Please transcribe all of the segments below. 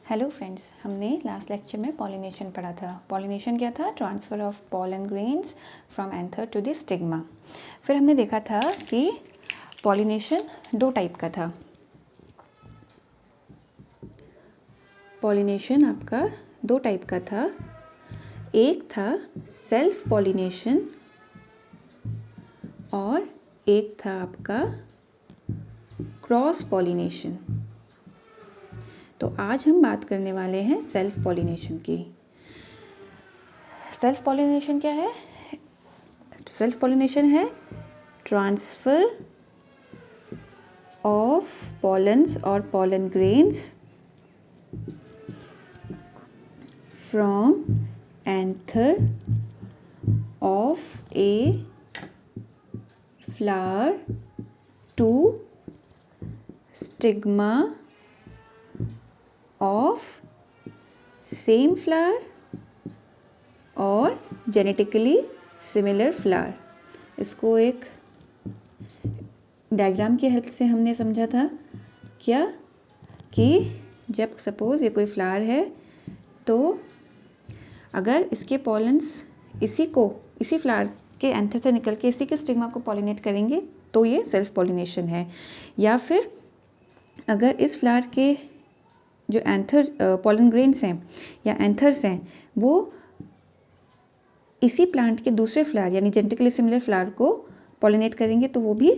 Hello friends, हमने last lecture में pollination पढ़ा था। पॉलिनेशन क्या था? Transfer of pollen grains from anther to the stigma. फिर हमने देखा था कि पॉलिनेशन दो टाइप का था। पॉलिनेशन आपका दो टाइप का था। एक था सेल्फ पॉलिनेशन और एक था आपका क्रॉस पॉलिनेशन। तो आज हम बात करने वाले हैं सेल्फ पॉलिनेशन की। सेल्फ पॉलिनेशन क्या है? सेल्फ पॉलिनेशन है ट्रांसफ़र ऑफ पॉलन्स और pollen grains from anther of a flower to stigma of same flower और जेनेटिकली सिमिलर फ्लावर। इसको एक डायग्राम की हेल्प से हमने समझा था क्या कि जब सपोज़ ये कोई फ्लावर है तो अगर इसके पॉलन्स इसी फ्लावर के एंथर से निकल के इसी के स्टिग्मा को पॉलिनेट करेंगे तो ये सेल्फ पॉलिनेशन है। या फिर अगर इस फ्लावर के जो एंथर पॉलन ग्रेन्स हैं या एंथर्स हैं वो इसी प्लांट के दूसरे फ्लावर यानी जेनेटिकली सिमिलर फ्लावर को पॉलिनेट करेंगे तो वो भी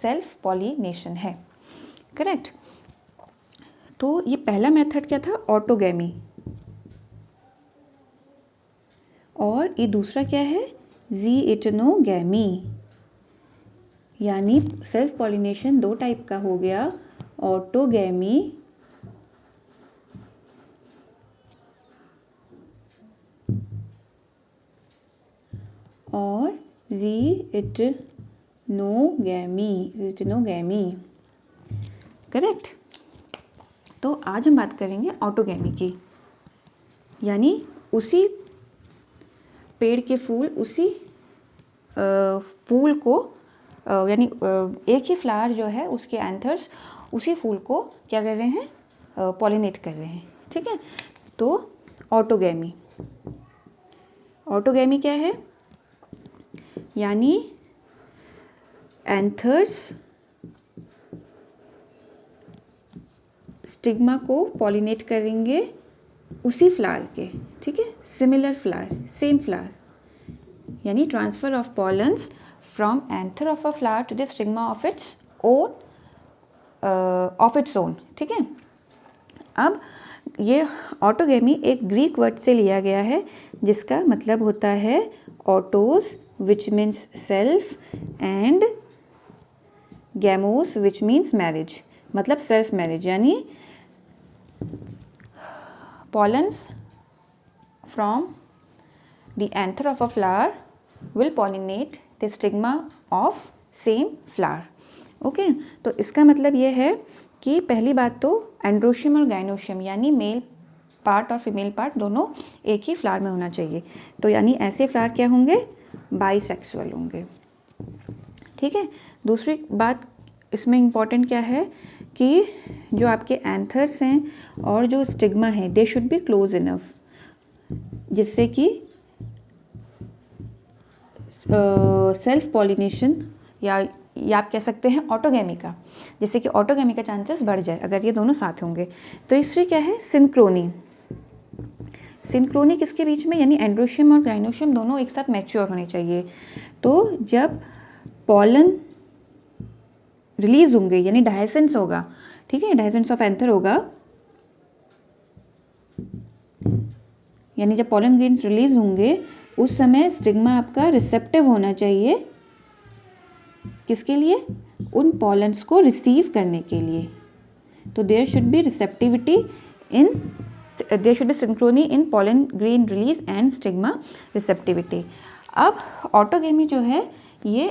सेल्फ पॉलिनेशन है। करेक्ट। तो ये पहला मेथड क्या था? ऑटोगैमी। और ये दूसरा क्या है? ज़ीइटनोगैमी। यानी सेल्फ पॉलिनेशन दो टाइप का हो गया, ऑटोगैमी और ज़ीइटनोगैमी। करेक्ट। तो आज हम बात करेंगे ऑटोगैमी की, यानी उसी पेड़ के फूल उसी फूल को यानी एक ही फ्लावर जो है उसके एंथर्स उसी फूल को क्या कर रहे हैं? पॉलिनेट कर रहे हैं। ठीक है। तो ऑटोगैमी क्या है? यानी एंथर्स स्टिग्मा को पॉलिनेट करेंगे उसी फ्लावर के। ठीक है। सिमिलर फ्लावर, सेम फ्लावर, यानी transfer of pollens from anther of a flower to the stigma of its own. ठीक है। अब ये ऑटोगैमी एक ग्रीक वर्ड से लिया गया है जिसका मतलब होता है autos which means self and gamos which means marriage, मतलब सेल्फ मैरिज। यानी pollens from the anther of a flower will pollinate the stigma of same flower. Okay. तो इसका मतलब ये है कि पहली बात तो एंड्रोशियम और गाइनोशियम यानी मेल पार्ट और फीमेल पार्ट दोनों एक ही फ्लावर में होना चाहिए। तो यानी ऐसे फ्लावर क्या होंगे? बाइसेक्सुअल होंगे। ठीक है। दूसरी बात इसमें इम्पॉर्टेंट क्या है कि जो आपके एंथर्स हैं और जो स्टिग्मा है they should be close enough, जिससे कि सेल्फ पॉलिनेशन या आप कह सकते हैं ऑटोगैमी का, जिससे कि ऑटोगैमी का चांसेस बढ़ जाए अगर ये दोनों साथ होंगे। तो तीसरी क्या है? सिंक्रोनी। सिंक्रोनी किसके बीच में? यानी एंड्रोशियम और गाइनोशियम दोनों एक साथ मैच्योर होने चाहिए। तो जब पॉलन रिलीज होंगे यानी डायसेंस होगा, ठीक है, डायसेंस ऑफ एंथर होगा, यानी जब पॉलन ग्रेन्स रिलीज होंगे उस समय स्टिग्मा आपका रिसेप्टिव होना चाहिए। किसके लिए? उन पॉलन्स को रिसीव करने के लिए। तो there should be receptivity in there should be synchrony in pollen grain release and stigma receptivity. अब ऑटोगैमी जो है ये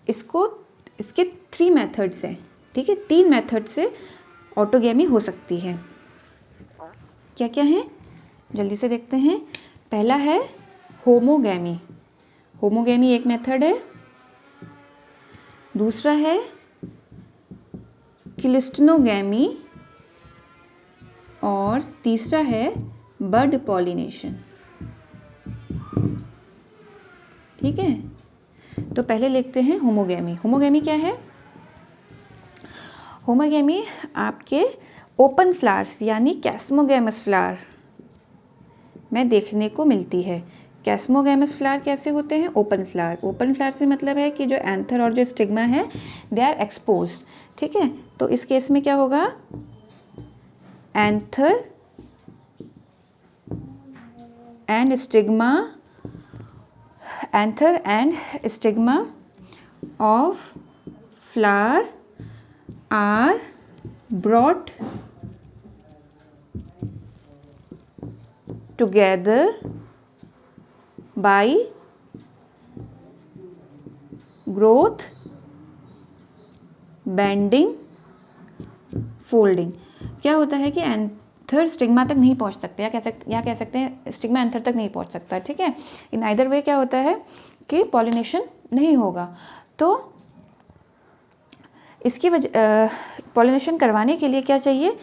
इसके 3 मेथड्स हैं। ठीक है। 3 मेथड से ऑटोगैमी हो सकती है। क्या क्या है? जल्दी से देखते हैं। पहला है होमोगैमी। होमोगैमी एक मेथड है। दूसरा है क्लिस्टनोगैमी और तीसरा है बड पॉलिनेशन। ठीक है, तो पहले लिखते हैं होमोगेमी। होमोगेमी क्या है? होमोगेमी आपके ओपन फ्लावर्स यानी कैस्मोगेमस फ्लावर में देखने को मिलती है। कैस्मोगेमस फ्लावर कैसे होते हैं? Open flower. ओपन फ्लावर से मतलब है कि जो एंथर और जो स्टिग्मा है दे आर एक्सपोज्ड। ठीक है, तो इस केस में क्या होगा? Anther and stigma, anther and stigma of flower are brought together by growth, bending, folding। क्या होता है कि एंथर स्टिग्मा तक नहीं पहुंच सकते, या कह सकते हैं स्टिग्मा एंथर तक नहीं पहुंच सकता। ठीक है, इन आइदर वे क्या होता है कि पॉलिनेशन नहीं होगा। तो इसकी वजह पॉलिनेशन करवाने के लिए क्या चाहिए?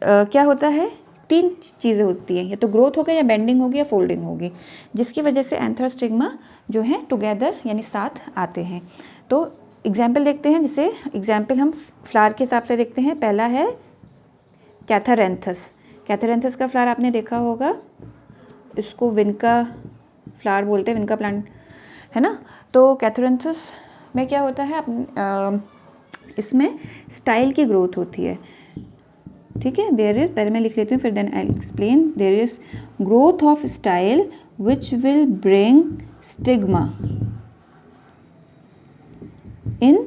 क्या होता है? 3 चीज़ें होती हैं, या तो ग्रोथ होगा, या बेंडिंग होगी, या फोल्डिंग होगी, जिसकी वजह से एंथर स्टिग्मा जो है टुगेदर यानी साथ आते हैं। तो एग्जाम्पल देखते हैं, जैसे एग्जाम्पल हम फ्लावर के हिसाब से देखते हैं। पहला है कैथारेंथस। कैथारेंथस का फ्लावर आपने देखा होगा, इसको विनका फ्लावर बोलते हैं, विनका प्लांट है ना। तो कैथारेंथस में क्या होता है? इसमें स्टाइल की ग्रोथ होती है। ठीक है, देयर इज, पहले मैं लिख लेती हूँ फिर then I explain. There is growth of style which will bring stigma in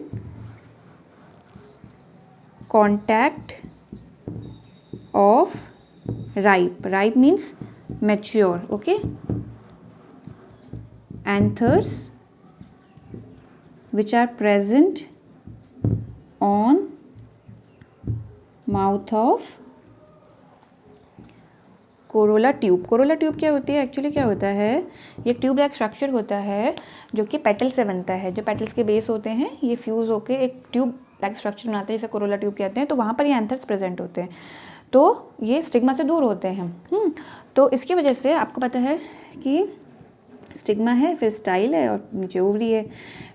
contact of ripe. Ripe means mature. Okay, anthers which are present on mouth of corolla tube. Corolla tube क्या होती है? Actually क्या होता है, ये एक tube like structure होता है जो कि पेटल से बनता है। जो पेटल्स के बेस होते हैं ये फ्यूज़ होकर एक ट्यूब लाइक स्ट्रक्चर बनाते हैं, जिसे कोरोला ट्यूब कहते हैं। तो वहाँ पर ये एंथर्स प्रेजेंट होते हैं, तो ये स्टिग्मा से दूर होते हैं। तो इसकी वजह से आपको पता है कि स्टिग्मा है, फिर स्टाइल है और नीचे ओवरी है।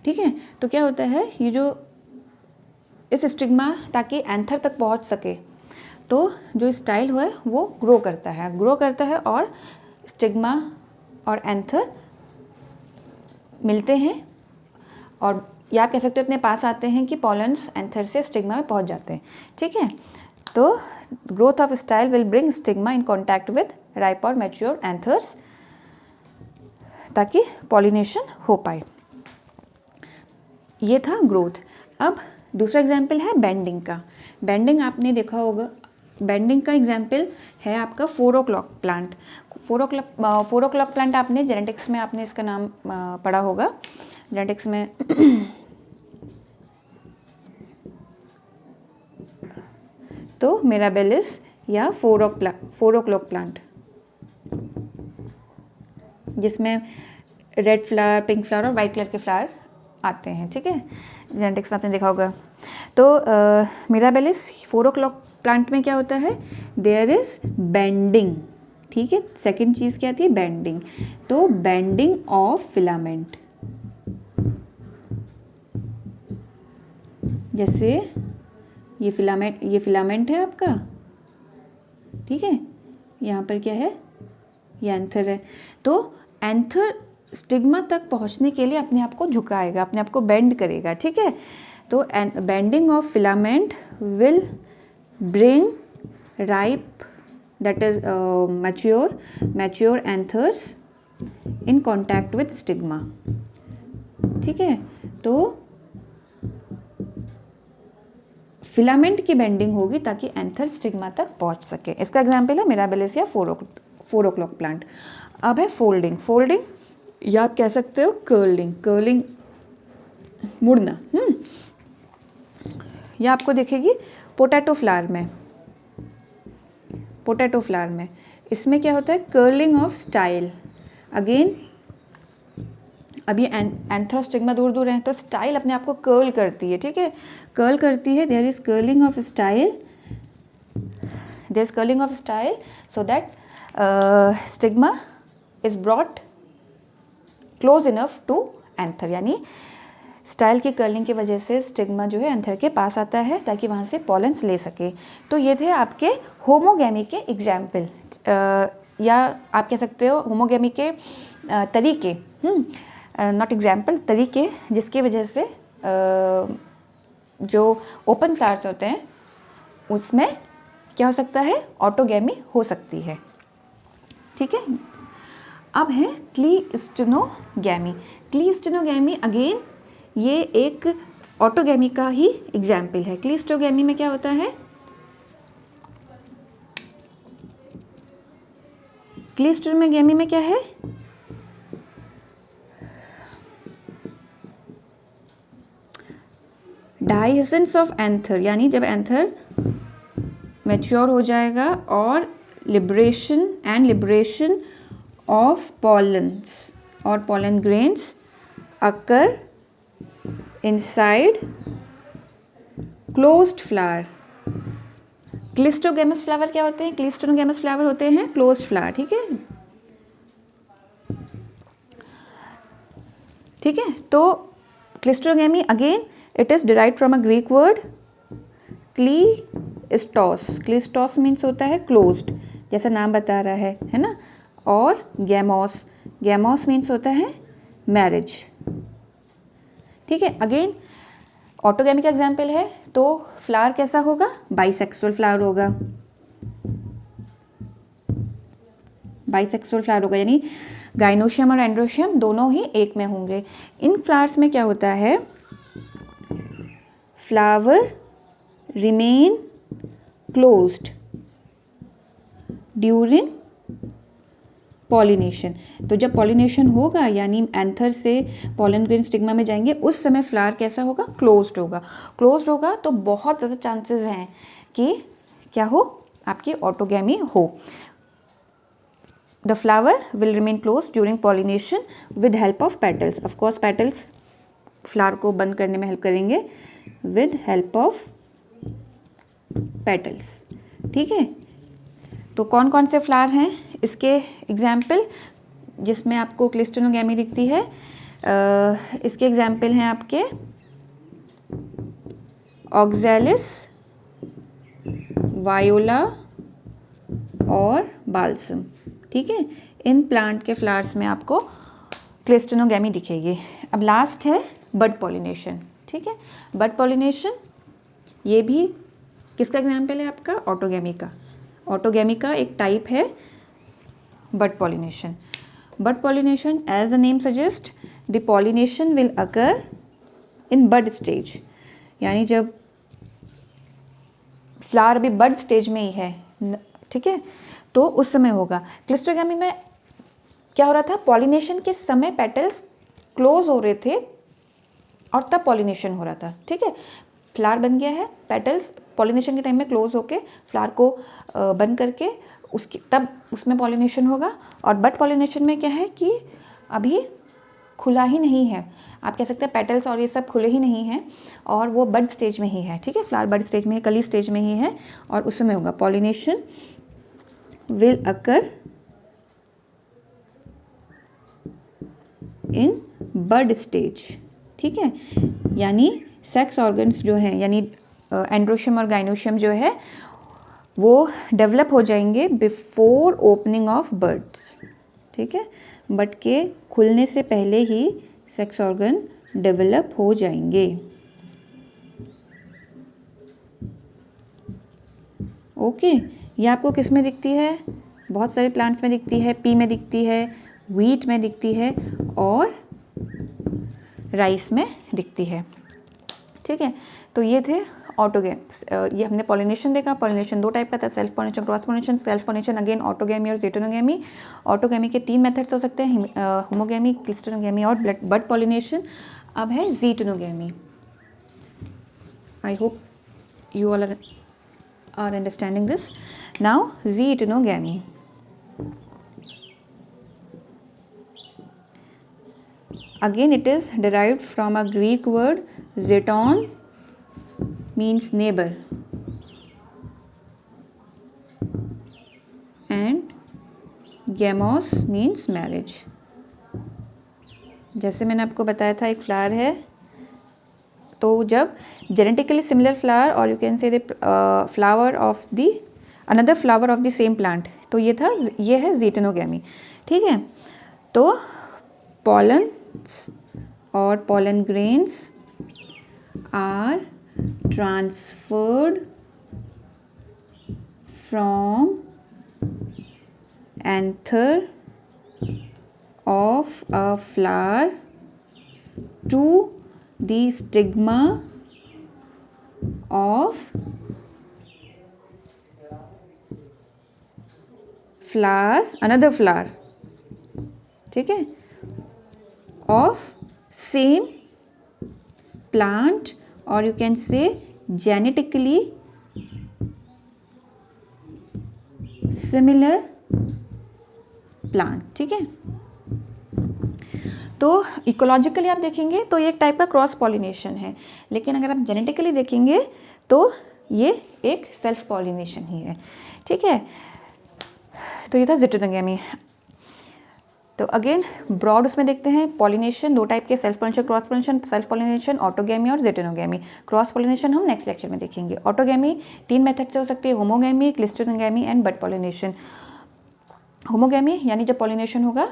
ठीक है, तो क्या होता है, ये जो इस स्टिग्मा ताकि एंथर तक पहुंच सके, तो जो स्टाइल है वो ग्रो करता है और स्टिग्मा और एंथर मिलते हैं, और या आप कह सकते हो अपने पास आते हैं कि पॉलन्स एंथर से स्टिग्मा में पहुंच जाते हैं। ठीक है, तो growth of style will bring stigma in contact with ripe और मैच्योर एंथर्स ताकि पॉलिनेशन हो पाए। ये था ग्रोथ। अब दूसरा एग्जाम्पल है बेंडिंग का। बेंडिंग आपने देखा होगा, बेंडिंग का एग्जाम्पल है आपका 4 o'clock प्लांट। 4 o'clock प्लांट आपने जेनेटिक्स में आपने इसका नाम पढ़ा होगा, जेनेटिक्स में तो मिराबेलिस या 4 o'clock प्लांट, जिसमें रेड फ्लावर, पिंक फ्लावर और वाइट कलर के फ्लावर आते हैं। ठीक है, जेनेटिक्स में आपने देखा होगा। तो मिराबेलिस 4 o'clock प्लांट में क्या होता है? There is bending. ठीक है, सेकंड चीज़ क्या आती है? बेंडिंग। तो बेंडिंग ऑफ फिलामेंट, जैसे ये फिलामेंट है आपका। ठीक है, यहाँ पर क्या है? ये एंथर है। तो एंथर स्टिग्मा तक पहुँचने के लिए अपने आप को झुकाएगा, अपने आप को बेंड करेगा। ठीक है, तो bending of filament will bring ripe, that is mature anthers in contact with stigma. ठीक है, तो फिलामेंट की बेंडिंग होगी ताकि एंथर स्टिग्मा तक पहुंच सके। इसका एग्जाम्पल है मिराबेलिस या 4 o'clock प्लांट। अब है फोल्डिंग या आप कह सकते हो कर्लिंग, मुड़ना। यह आपको दिखेगी पोटैटो फ्लावर में। इसमें क्या होता है? Curling of style. अगेन अभी एंथर स्टिग्मा दूर है, तो स्टाइल अपने आप को कर्ल करती है। ठीक है, कर्ल करती है, there is curling of style there is curling of style so that stigma is brought close enough to anther, यानी स्टाइल की कर्लिंग की वजह से स्टिग्मा जो है एंथर के पास आता है ताकि वहाँ से पॉलेंस ले सके। तो ये थे आपके होमोगैमी के एग्जाम्पल, या आप कह सकते हो होमोगैमी के तरीके, नॉट एग्जाम्पल, तरीके जिसकी वजह से जो ओपन फ्लावर्स होते हैं उसमें क्या हो सकता है, ऑटोगैमी हो सकती है। ठीक है, अब है क्लीस्टेनोगैमी। क्लीस्टेनोगैमी अगेन ये एक ऑटोगैमी का ही एग्जाम्पल है। क्लीस्टेनोगैमी में क्या होता है, क्लीस्टेनोगैमी में क्या है, डाइसेंस ऑफ एंथर, यानी जब एंथर मैच्योर हो जाएगा और लिबरेशन ऑफ पॉलन्स और pollen grains occur inside closed flower. Cleistogamous flower क्या होते हैं, क्लिस्टोगैमस फ्लावर होते हैं क्लोज्ड फ्लावर। ठीक है, ठीक है, तो cleistogamy again it is derived from a Greek word cleistos. Cleistos means होता है क्लोज्ड, जैसा नाम बता रहा है ना, और गैमोस, गैमोस मीन्स होता है मैरिज। ठीक है, अगेन ऑटोगैमी का एग्जाम्पल है, तो फ्लावर कैसा होगा, बाइसेक्सुअल फ्लावर होगा, बाइसेक्सुअल फ्लावर होगा, यानी गाइनोशियम और एंड्रोशियम दोनों ही एक में होंगे। इन फ्लावर्स में क्या होता है, flower remain closed during pollination. तो जब पॉलिनेशन होगा यानी एंथर से पॉलन ग्रेन स्टिग्मा में जाएंगे, उस समय फ्लावर कैसा होगा, क्लोज्ड होगा। क्लोज्ड होगा तो बहुत ज़्यादा चांसेस हैं कि क्या हो, आपकी ऑटोगैमी हो। The flower will remain closed during pollination with help of petals. Of course petals flower को बंद करने में हेल्प करेंगे विद हेल्प ऑफ पेटल्स। ठीक है, तो कौन कौन से फ्लावर हैं इसके एग्जाम्पल जिसमें आपको क्लिस्टेनोगैमी दिखती है, इसके एग्जाम्पल हैं आपके ऑक्सैलिस, वायोला और बाल्सम। ठीक है, इन प्लांट के फ्लावर्स में आपको क्लिस्टेनोगैमी दिखेगी। अब लास्ट है बड पॉलिनेशन। ठीक है, बड पॉलिनेशन ये भी किसका एग्जाम्पल है, आपका ऑटोगैमी का। ऑटोगैमी का एक टाइप है bud pollination. Bud pollination as the name suggest the pollination will occur in bud stage, यानी जब फ्लावर भी बड स्टेज में ही है, ठीक है, तो उस समय होगा। क्लिस्टोगैमी में क्या हो रहा था, पॉलिनेशन के समय पेटल्स क्लोज हो रहे थे और तब पॉलिनेशन हो रहा था। ठीक है, फ्लावर बन गया है, पेटल्स पॉलिनेशन के टाइम में क्लोज होके फ्लावर को बंद करके उसकी तब उसमें पॉलिनेशन होगा। और बड पॉलिनेशन में क्या है कि अभी खुला ही नहीं है, आप कह सकते हैं पेटल्स और ये सब खुले ही नहीं हैं और वो बड स्टेज में ही है। ठीक है, फ्लावर बड स्टेज में है, कली स्टेज में ही है और उसमें होगा pollination will occur in bud stage. ठीक है, यानी सेक्स ऑर्गन्स जो हैं यानी एंड्रोशियम और गाइनोशियम जो है वो डेवलप हो जाएंगे बिफोर ओपनिंग ऑफ बर्ड्स। ठीक है, बट के खुलने से पहले ही सेक्स ऑर्गन डेवलप हो जाएंगे। ओके, ये आपको किस में दिखती है, बहुत सारे प्लांट्स में दिखती है, पी में दिखती है, व्हीट में दिखती है और राइस में दिखती है। ठीक है, तो ये थे ऑटोगैम्स। ये हमने पॉलिनेशन देखा। पॉलिनेशन दो टाइप का था, self pollination, cross pollination. Self pollination again autogamy और ज़ेटोनोगैमी। ऑटोगैमी के 3 मेथड्स हो सकते हैं, होमोगैमी, क्लिस्टेनोगैमी और बड पॉलिनेशन। अब है ज़ेटोनोगैमी। I hope you all are understanding this now. ज़ेटोनोगैमी, again it is derived from a Greek word zeton, means neighbor, and gamos means marriage. जैसे मैंने आपको बताया था एक फ्लावर है, तो जब जेनेटिकली सिमिलर फ्लावर और you can say the flower of the another flower of the same plant, तो ये है ज़ीटेनोगैमी। ठीक है, तो पॉलन्स और pollen grains are transferred from anther of a flower to the stigma of flower, another flower, ठीक है, of same plant or you can say genetically similar plant। ठीक है, तो इकोलॉजिकली आप देखेंगे तो ये एक टाइप का क्रॉस पॉलिनेशन है, लेकिन अगर आप जेनेटिकली देखेंगे तो ये एक सेल्फ पॉलिनेशन ही है। ठीक है, तो ये था ज़ीटेनोगैमी। तो अगेन ब्रॉड उसमें देखते हैं पॉलिनेशन दो टाइप के, self pollination, cross pollination. Self pollination autogamy और ज़ीटेनोगैमी। क्रॉस पॉलिनेशन हम नेक्स्ट लेक्चर में देखेंगे। ऑटोगैमी 3 मेथड से हो सकती है, homogamy, cleistogamy and bud pollination. Homogamy यानी जब पॉलिनेशन होगा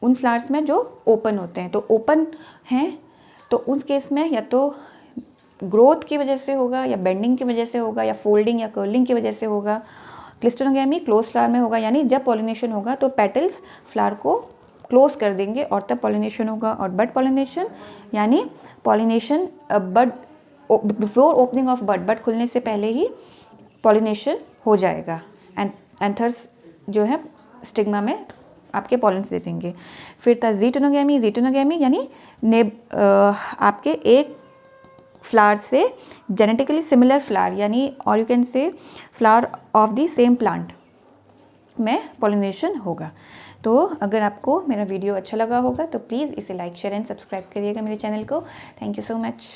उन फ्लावर्स में जो ओपन होते हैं, तो ओपन हैं तो उस केस में या तो ग्रोथ की वजह से होगा या बेंडिंग की वजह से होगा या फोल्डिंग या कर्लिंग की वजह से होगा। क्लिस्टोगैमी क्लोज फ्लावर में होगा, यानी जब पॉलिनेशन होगा तो पेटल्स फ्लावर को क्लोज कर देंगे और तब पॉलिनेशन होगा। और बड पॉलिनेशन यानी pollination bud before opening of bud खुलने से पहले ही पॉलिनेशन हो जाएगा। एंथर्स जो है स्टिग्मा में आपके पॉलिन्स दे देंगे। फिर था ज़ीटेनोगैमी। ज़ीटेनोगैमी यानी आपके एक फ्लावर से जेनेटिकली सिमिलर फ्लावर यानी और you can say flower of the same plant में पॉलिनेशन होगा। तो अगर आपको मेरा वीडियो अच्छा लगा होगा तो प्लीज़ इसे लाइक शेयर एंड सब्सक्राइब करिएगा मेरे चैनल को। Thank you so much.